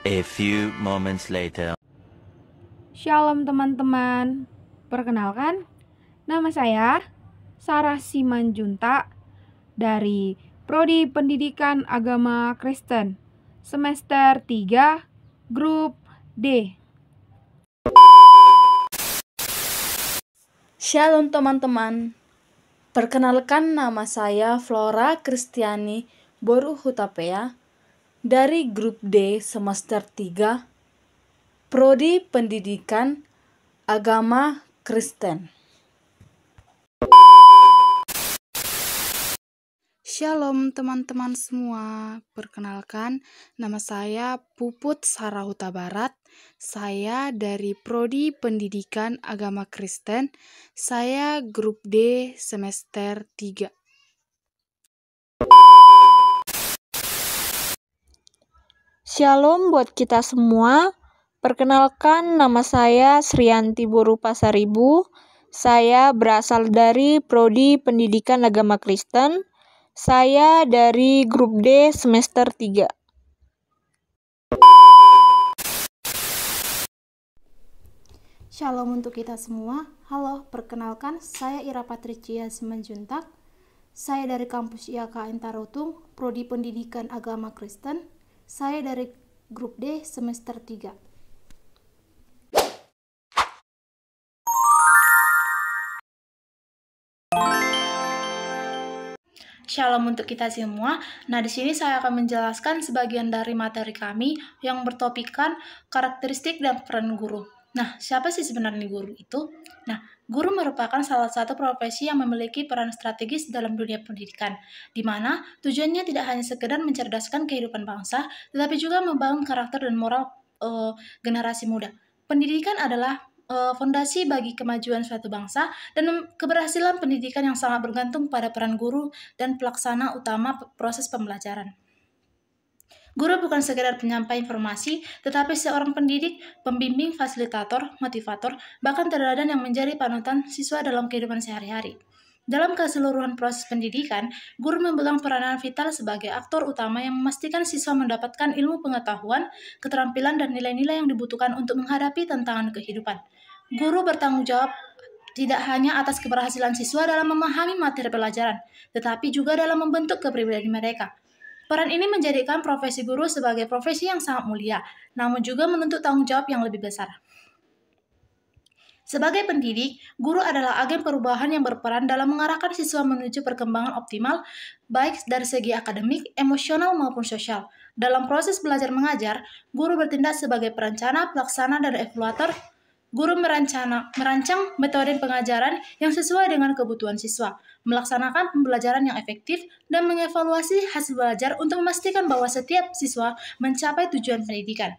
A few moments later. Shalom teman-teman. Perkenalkan, nama saya Sarah Simanjuntak dari Prodi Pendidikan Agama Kristen, semester 3, grup D. Shalom teman-teman. Perkenalkan, nama saya Flora Kristiani Boru Hutapea dari grup D semester 3, Prodi Pendidikan Agama Kristen. Shalom teman-teman semua. Perkenalkan, nama saya Puput Sarah Huta Barat. Saya dari Prodi Pendidikan Agama Kristen. Saya grup D semester 3. Shalom buat kita semua. Perkenalkan, nama saya Srianti Boru Pasaribu. Saya berasal dari Prodi Pendidikan Agama Kristen. Saya dari grup D semester 3. Shalom untuk kita semua. Halo, perkenalkan, saya Ira Patricia Simanjuntak. Saya dari kampus IAKN Tarutung, Prodi Pendidikan Agama Kristen. Saya dari grup D semester 3. Shalom untuk kita semua. Nah, di sini saya akan menjelaskan sebagian dari materi kami yang bertopikkan karakteristik dan peran guru. Nah, siapa sih sebenarnya guru itu? Nah, guru merupakan salah satu profesi yang memiliki peran strategis dalam dunia pendidikan, di mana tujuannya tidak hanya sekedar mencerdaskan kehidupan bangsa, tetapi juga membangun karakter dan moral generasi muda. Pendidikan adalah fondasi bagi kemajuan suatu bangsa, dan keberhasilan pendidikan yang sangat bergantung pada peran guru dan pelaksana utama proses pembelajaran. Guru bukan sekedar penyampai informasi, tetapi seorang pendidik, pembimbing, fasilitator, motivator, bahkan teladan yang menjadi panutan siswa dalam kehidupan sehari-hari. Dalam keseluruhan proses pendidikan, guru memegang peranan vital sebagai aktor utama yang memastikan siswa mendapatkan ilmu pengetahuan, keterampilan, dan nilai-nilai yang dibutuhkan untuk menghadapi tantangan kehidupan. Guru bertanggung jawab tidak hanya atas keberhasilan siswa dalam memahami materi pelajaran, tetapi juga dalam membentuk kepribadian mereka. Peran ini menjadikan profesi guru sebagai profesi yang sangat mulia, namun juga menuntut tanggung jawab yang lebih besar. Sebagai pendidik, guru adalah agen perubahan yang berperan dalam mengarahkan siswa menuju perkembangan optimal, baik dari segi akademik, emosional, maupun sosial. Dalam proses belajar mengajar, guru bertindak sebagai perencana, pelaksana, dan evaluator. Guru merancang metode pengajaran yang sesuai dengan kebutuhan siswa, melaksanakan pembelajaran yang efektif, dan mengevaluasi hasil belajar untuk memastikan bahwa setiap siswa mencapai tujuan pendidikan.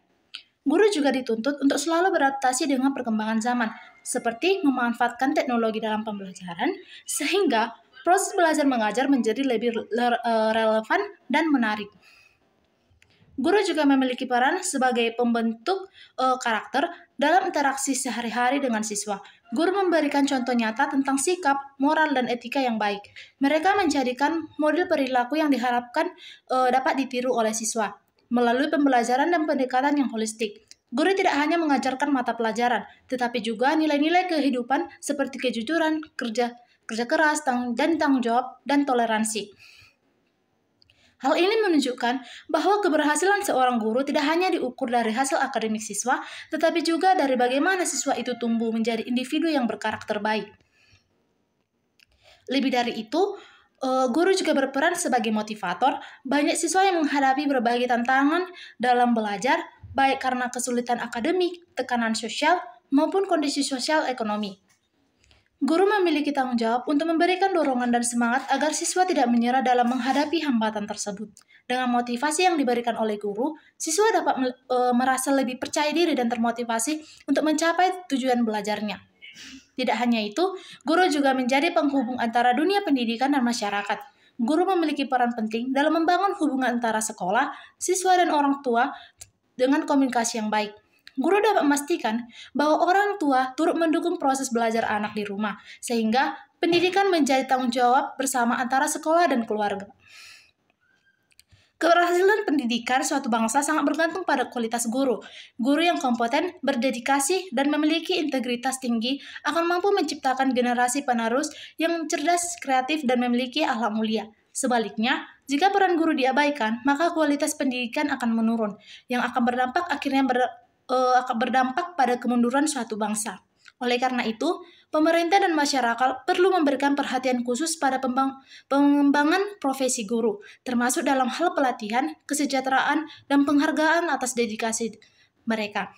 Guru juga dituntut untuk selalu beradaptasi dengan perkembangan zaman, seperti memanfaatkan teknologi dalam pembelajaran, sehingga proses belajar mengajar menjadi lebih relevan dan menarik. Guru juga memiliki peran sebagai pembentuk karakter dalam interaksi sehari-hari dengan siswa. Guru memberikan contoh nyata tentang sikap, moral, dan etika yang baik. Mereka menjadikan model perilaku yang diharapkan dapat ditiru oleh siswa. Melalui pembelajaran dan pendekatan yang holistik, guru tidak hanya mengajarkan mata pelajaran, tetapi juga nilai-nilai kehidupan seperti kejujuran, kerja keras, dan tanggung jawab, dan toleransi. Hal ini menunjukkan bahwa keberhasilan seorang guru tidak hanya diukur dari hasil akademik siswa, tetapi juga dari bagaimana siswa itu tumbuh menjadi individu yang berkarakter baik. Lebih dari itu, guru juga berperan sebagai motivator. Banyak siswa yang menghadapi berbagai tantangan dalam belajar, baik karena kesulitan akademik, tekanan sosial, maupun kondisi sosial ekonomi. Guru memiliki tanggung jawab untuk memberikan dorongan dan semangat agar siswa tidak menyerah dalam menghadapi hambatan tersebut. Dengan motivasi yang diberikan oleh guru, siswa dapat merasa lebih percaya diri dan termotivasi untuk mencapai tujuan belajarnya. Tidak hanya itu, guru juga menjadi penghubung antara dunia pendidikan dan masyarakat. Guru memiliki peran penting dalam membangun hubungan antara sekolah, siswa, dan orang tua dengan komunikasi yang baik. Guru dapat memastikan bahwa orang tua turut mendukung proses belajar anak di rumah, sehingga pendidikan menjadi tanggung jawab bersama antara sekolah dan keluarga. Keberhasilan pendidikan suatu bangsa sangat bergantung pada kualitas guru. Guru yang kompeten, berdedikasi, dan memiliki integritas tinggi akan mampu menciptakan generasi penerus yang cerdas, kreatif, dan memiliki akhlak mulia. Sebaliknya, jika peran guru diabaikan, maka kualitas pendidikan akan menurun, yang akan berdampak pada kemunduran suatu bangsa. Oleh karena itu, pemerintah dan masyarakat perlu memberikan perhatian khusus pada pengembangan profesi guru, termasuk dalam hal pelatihan, kesejahteraan, dan penghargaan atas dedikasi mereka.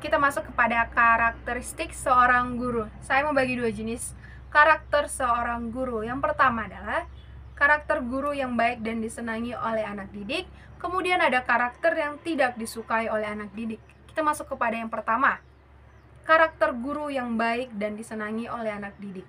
Kita masuk kepada karakteristik seorang guru. Saya membagi 2 jenis karakter seorang guru. Yang pertama adalah karakter guru yang baik dan disenangi oleh anak didik. Kemudian ada karakter yang tidak disukai oleh anak didik. Kita masuk kepada yang pertama, karakter guru yang baik dan disenangi oleh anak didik.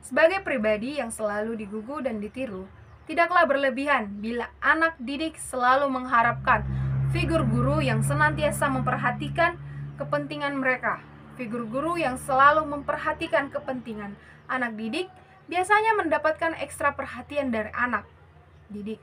Sebagai pribadi yang selalu digugu dan ditiru, tidaklah berlebihan bila anak didik selalu mengharapkan figur guru yang senantiasa memperhatikan kepentingan mereka. Figur guru yang selalu memperhatikan kepentingan anak didik biasanya mendapatkan ekstra perhatian dari anak didik.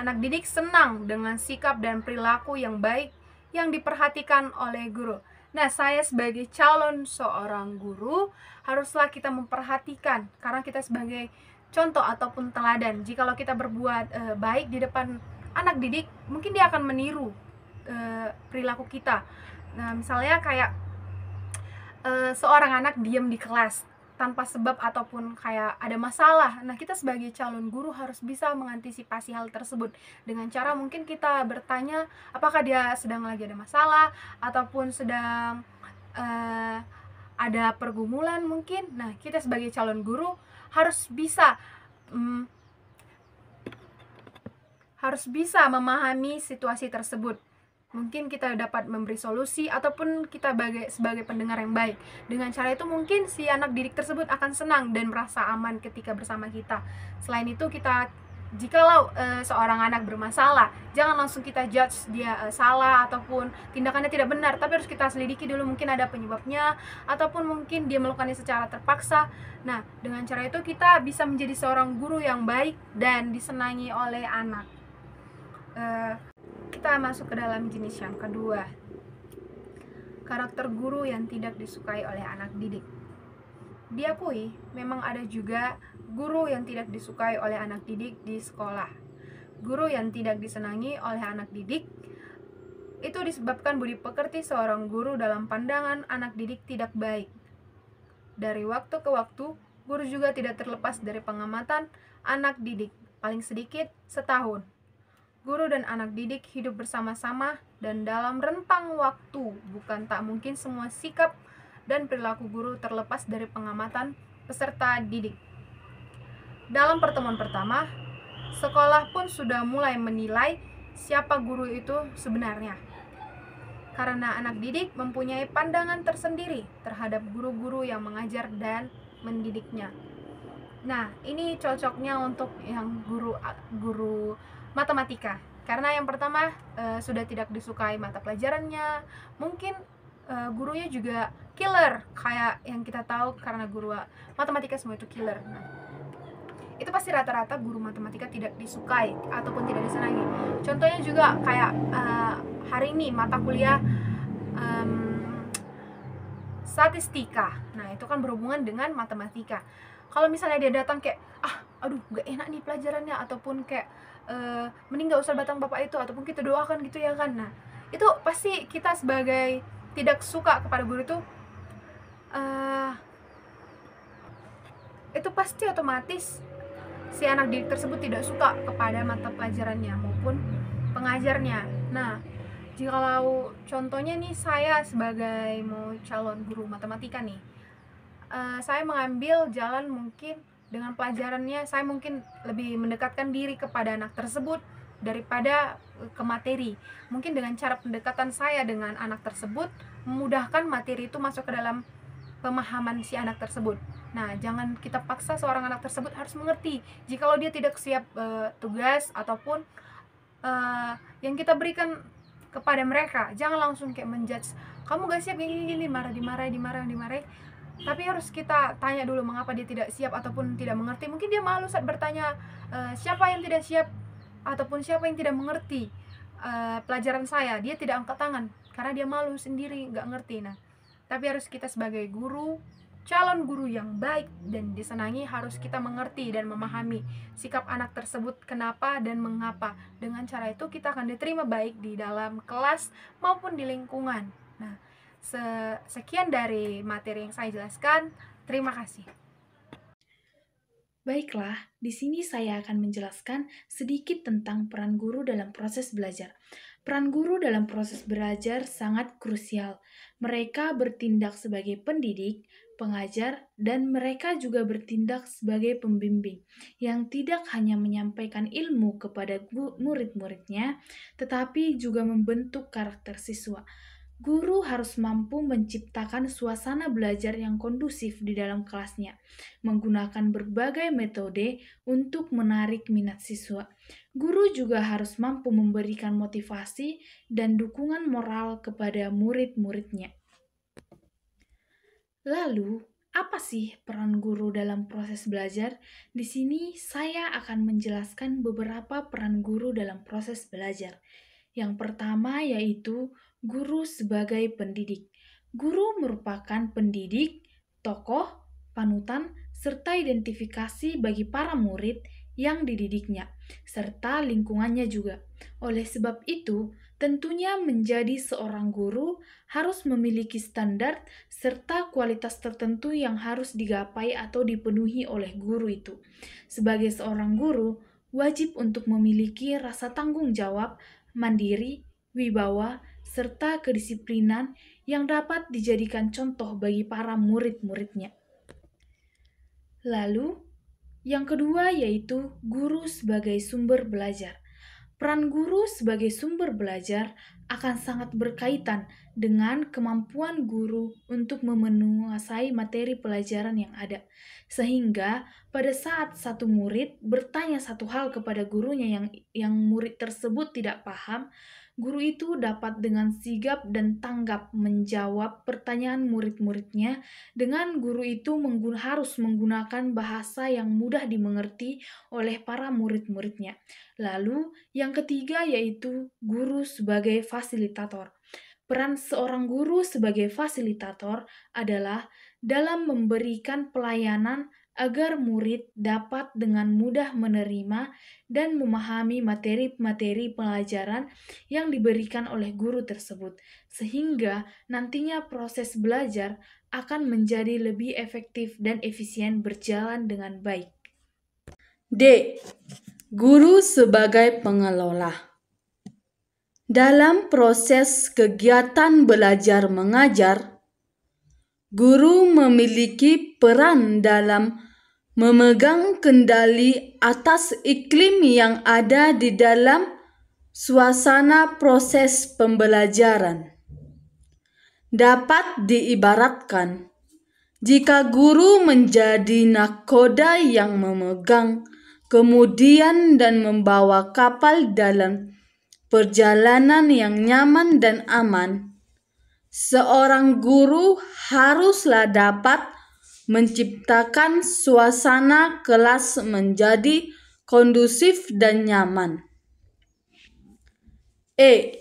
Anak didik senang dengan sikap dan perilaku yang baik yang diperhatikan oleh guru. Nah, saya sebagai calon seorang guru, haruslah kita memperhatikan, karena kita sebagai contoh ataupun teladan. Jikalau kita berbuat baik di depan anak didik, mungkin dia akan meniru perilaku kita. Nah, misalnya kayak seorang anak diam di kelas tanpa sebab ataupun kayak ada masalah. Nah, kita sebagai calon guru harus bisa mengantisipasi hal tersebut dengan cara mungkin kita bertanya apakah dia sedang lagi ada masalah ataupun sedang ada pergumulan mungkin. Nah, kita sebagai calon guru harus bisa memahami situasi tersebut. Mungkin kita dapat memberi solusi ataupun kita sebagai pendengar yang baik. Dengan cara itu mungkin si anak didik tersebut akan senang dan merasa aman ketika bersama kita. Selain itu, jikalau seorang anak bermasalah, jangan langsung kita judge dia salah ataupun tindakannya tidak benar, tapi harus kita selidiki dulu, mungkin ada penyebabnya ataupun mungkin dia melakukannya secara terpaksa. Nah, dengan cara itu kita bisa menjadi seorang guru yang baik dan disenangi oleh anak. Kita masuk ke dalam jenis yang kedua, karakter guru yang tidak disukai oleh anak didik. Diakui, memang ada juga guru yang tidak disukai oleh anak didik di sekolah. Guru yang tidak disenangi oleh anak didik itu disebabkan budi pekerti seorang guru dalam pandangan anak didik tidak baik. Dari waktu ke waktu, guru juga tidak terlepas dari pengamatan anak didik, paling sedikit setahun. Guru dan anak didik hidup bersama-sama dan dalam rentang waktu, bukan tak mungkin semua sikap dan perilaku guru terlepas dari pengamatan peserta didik. Dalam pertemuan pertama, sekolah pun sudah mulai menilai siapa guru itu sebenarnya. Karena anak didik mempunyai pandangan tersendiri terhadap guru-guru yang mengajar dan mendidiknya. Nah, ini cocoknya untuk yang guru matematika, karena yang pertama sudah tidak disukai mata pelajarannya, mungkin gurunya juga killer, kayak yang kita tahu karena guru matematika semua itu killer. Nah, itu pasti rata-rata guru matematika tidak disukai ataupun tidak disenangi. Contohnya juga kayak hari ini mata kuliah statistika. Nah, itu kan berhubungan dengan matematika. Kalau misalnya dia datang kayak aduh gak enak nih pelajarannya, ataupun kayak mending gak usah batang bapak itu, ataupun kita doakan gitu ya kan. Nah, itu pasti kita sebagai tidak suka kepada guru itu pasti otomatis si anak didik tersebut tidak suka kepada mata pelajarannya maupun pengajarnya. Nah, jikalau contohnya nih, saya sebagai mau calon guru matematika nih, saya mengambil jalan mungkin dengan pelajarannya, saya mungkin lebih mendekatkan diri kepada anak tersebut daripada ke materi. Mungkin dengan cara pendekatan saya dengan anak tersebut, memudahkan materi itu masuk ke dalam pemahaman si anak tersebut. Nah, jangan kita paksa seorang anak tersebut harus mengerti. Jikalau dia tidak siap tugas ataupun yang kita berikan kepada mereka, jangan langsung kayak menjudge, kamu gak siap gini, dimarahi. Tapi harus kita tanya dulu mengapa dia tidak siap ataupun tidak mengerti. Mungkin dia malu saat bertanya siapa yang tidak siap ataupun siapa yang tidak mengerti pelajaran saya, dia tidak angkat tangan karena dia malu sendiri, nggak ngerti. Nah, tapi harus kita sebagai guru, calon guru yang baik dan disenangi, harus kita mengerti dan memahami sikap anak tersebut kenapa dan mengapa. Dengan cara itu kita akan diterima baik di dalam kelas maupun di lingkungan. Nah, sekian dari materi yang saya jelaskan. Terima kasih. Baiklah, di sini saya akan menjelaskan sedikit tentang peran guru dalam proses belajar. Peran guru dalam proses belajar sangat krusial. Mereka bertindak sebagai pendidik, pengajar, dan mereka juga bertindak sebagai pembimbing yang tidak hanya menyampaikan ilmu kepada murid-muridnya, tetapi juga membentuk karakter siswa. Guru harus mampu menciptakan suasana belajar yang kondusif di dalam kelasnya, menggunakan berbagai metode untuk menarik minat siswa. Guru juga harus mampu memberikan motivasi dan dukungan moral kepada murid-muridnya. Lalu, apa sih peran guru dalam proses belajar? Di sini saya akan menjelaskan beberapa peran guru dalam proses belajar. Yang pertama yaitu guru sebagai pendidik. Guru merupakan pendidik, tokoh, panutan, serta identifikasi bagi para murid yang dididiknya, serta lingkungannya juga. Oleh sebab itu, tentunya menjadi seorang guru harus memiliki standar serta kualitas tertentu yang harus digapai atau dipenuhi oleh guru itu. Sebagai seorang guru, wajib untuk memiliki rasa tanggung jawab, mandiri, wibawa, serta kedisiplinan yang dapat dijadikan contoh bagi para murid-muridnya. Lalu, yang kedua yaitu guru sebagai sumber belajar. Peran guru sebagai sumber belajar akan sangat berkaitan dengan kemampuan guru untuk menguasai materi pelajaran yang ada. Sehingga pada saat satu murid bertanya satu hal kepada gurunya yang murid tersebut tidak paham, guru itu dapat dengan sigap dan tanggap menjawab pertanyaan murid-muridnya. Dengan guru itu harus menggunakan bahasa yang mudah dimengerti oleh para murid-muridnya. Lalu, yang ketiga yaitu guru sebagai fasilitator. Peran seorang guru sebagai fasilitator adalah dalam memberikan pelayanan agar murid dapat dengan mudah menerima dan memahami materi-materi pelajaran yang diberikan oleh guru tersebut, sehingga nantinya proses belajar akan menjadi lebih efektif dan efisien berjalan dengan baik. D. Guru sebagai pengelola. Dalam proses kegiatan belajar mengajar, guru memiliki peran dalam memegang kendali atas iklim yang ada di dalam suasana proses pembelajaran. Dapat diibaratkan, jika guru menjadi nahkoda yang memegang, kemudian dan membawa kapal dalam perjalanan yang nyaman dan aman, seorang guru haruslah dapat menciptakan suasana kelas menjadi kondusif dan nyaman. E.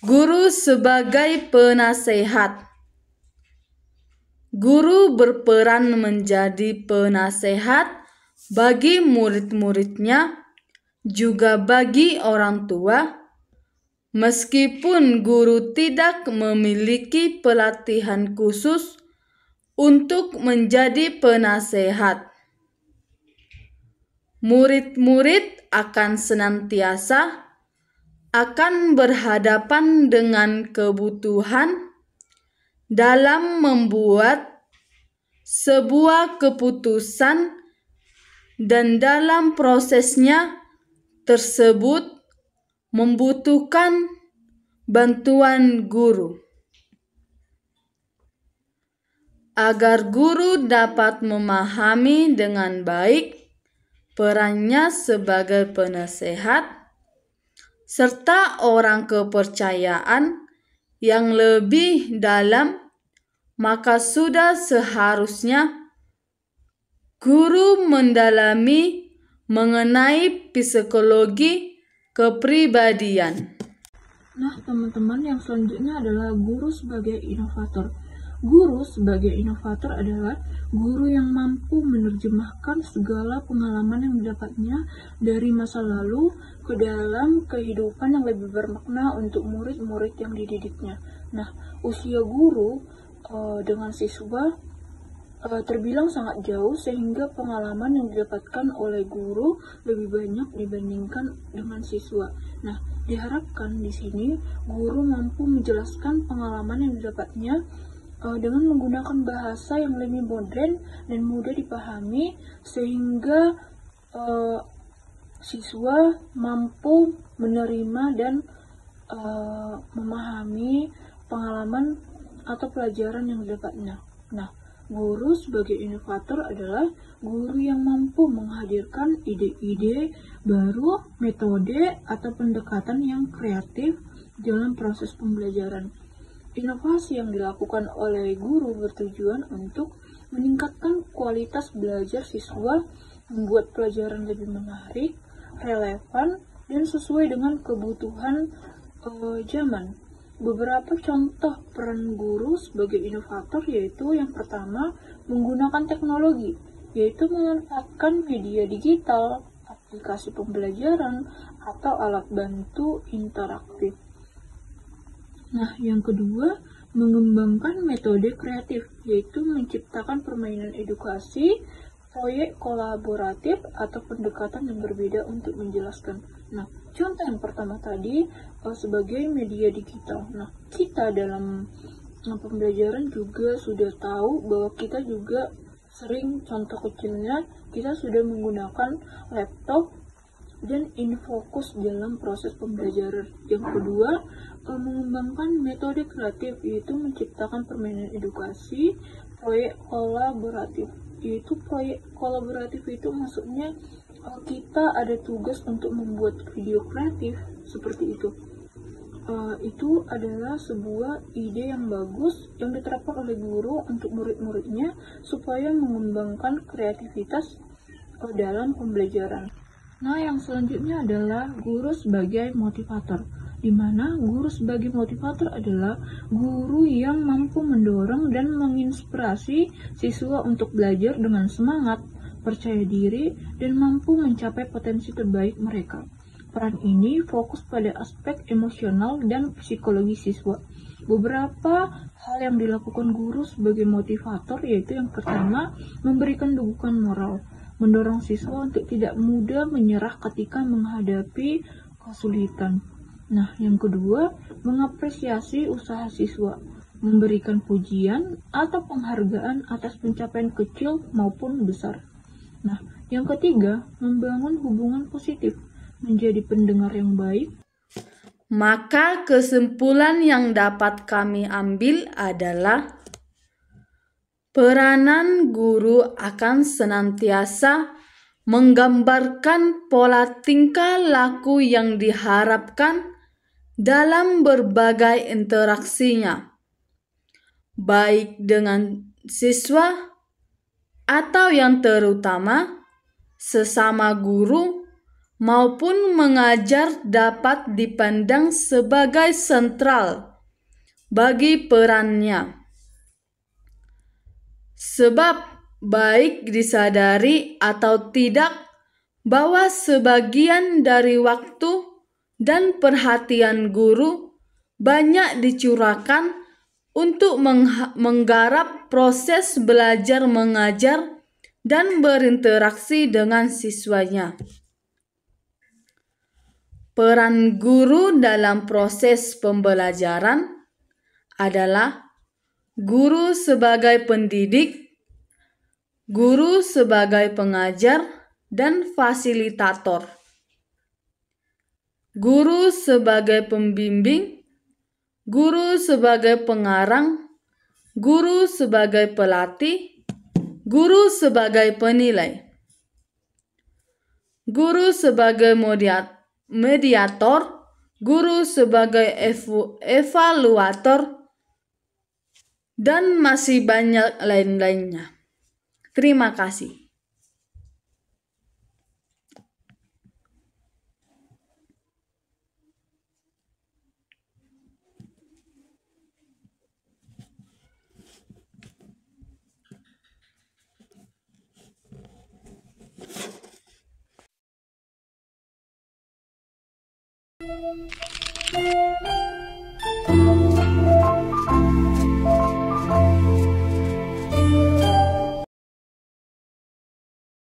Guru sebagai penasehat. Guru berperan menjadi penasehat bagi murid-muridnya, juga bagi orang tua, meskipun guru tidak memiliki pelatihan khusus untuk menjadi penasehat. Murid-murid akan senantiasa akan berhadapan dengan kebutuhan dalam membuat sebuah keputusan, dan dalam prosesnya tersebut membutuhkan bantuan guru. Agar guru dapat memahami dengan baik perannya sebagai penasehat serta orang kepercayaan yang lebih dalam, maka sudah seharusnya guru mendalami mengenai psikologi kepribadian. Nah, teman-teman, yang selanjutnya adalah guru sebagai inovator. Guru sebagai inovator adalah guru yang mampu menerjemahkan segala pengalaman yang didapatnya dari masa lalu ke dalam kehidupan yang lebih bermakna untuk murid-murid yang dididiknya. Nah, usia guru dengan siswa terbilang sangat jauh, sehingga pengalaman yang didapatkan oleh guru lebih banyak dibandingkan dengan siswa. Nah, diharapkan di sini guru mampu menjelaskan pengalaman yang didapatnya dengan menggunakan bahasa yang lebih modern dan mudah dipahami, sehingga siswa mampu menerima dan memahami pengalaman atau pelajaran yang didapatnya. Nah, guru sebagai inovator adalah guru yang mampu menghadirkan ide-ide baru, metode, atau pendekatan yang kreatif dalam proses pembelajaran. Inovasi yang dilakukan oleh guru bertujuan untuk meningkatkan kualitas belajar siswa, membuat pelajaran lebih menarik, relevan, dan sesuai dengan kebutuhan zaman. Beberapa contoh peran guru sebagai inovator yaitu yang pertama, menggunakan teknologi, yaitu memanfaatkan media digital, aplikasi pembelajaran, atau alat bantu interaktif. Nah, yang kedua, mengembangkan metode kreatif, yaitu menciptakan permainan edukasi, proyek kolaboratif, atau pendekatan yang berbeda untuk menjelaskan. Nah, contoh yang pertama tadi sebagai media digital. Nah, kita dalam pembelajaran juga sudah tahu bahwa kita juga sering, contoh kecilnya, kita sudah menggunakan laptop dan InFocus dalam proses pembelajaran. Yang kedua, mengembangkan metode kreatif, yaitu menciptakan permainan edukasi, proyek kolaboratif. Yaitu proyek kolaboratif itu maksudnya kita ada tugas untuk membuat video kreatif seperti itu. Itu adalah sebuah ide yang bagus yang diterapkan oleh guru untuk murid-muridnya supaya mengembangkan kreativitas dalam pembelajaran. Nah, yang selanjutnya adalah guru sebagai motivator, di mana guru sebagai motivator adalah guru yang mampu mendorong dan menginspirasi siswa untuk belajar dengan semangat, percaya diri, dan mampu mencapai potensi terbaik mereka. Peran ini fokus pada aspek emosional dan psikologi siswa. Beberapa hal yang dilakukan guru sebagai motivator yaitu yang pertama, memberikan dukungan moral, mendorong siswa untuk tidak mudah menyerah ketika menghadapi kesulitan. Nah, yang kedua, mengapresiasi usaha siswa, memberikan pujian atau penghargaan atas pencapaian kecil maupun besar. Nah, yang ketiga, membangun hubungan positif, menjadi pendengar yang baik. Maka kesimpulan yang dapat kami ambil adalah peranan guru akan senantiasa menggambarkan pola tingkah laku yang diharapkan dalam berbagai interaksinya, baik dengan siswa atau yang terutama sesama guru maupun mengajar dapat dipandang sebagai sentral bagi perannya. Sebab baik disadari atau tidak bahwa sebagian dari waktu dan perhatian guru banyak dicurahkan untuk menggarap proses belajar mengajar dan berinteraksi dengan siswanya. Peran guru dalam proses pembelajaran adalah guru sebagai pendidik, guru sebagai pengajar dan fasilitator, guru sebagai pembimbing, guru sebagai pengarang, guru sebagai pelatih, guru sebagai penilai, guru sebagai mediator, guru sebagai evaluator, dan masih banyak lain-lainnya. Terima kasih.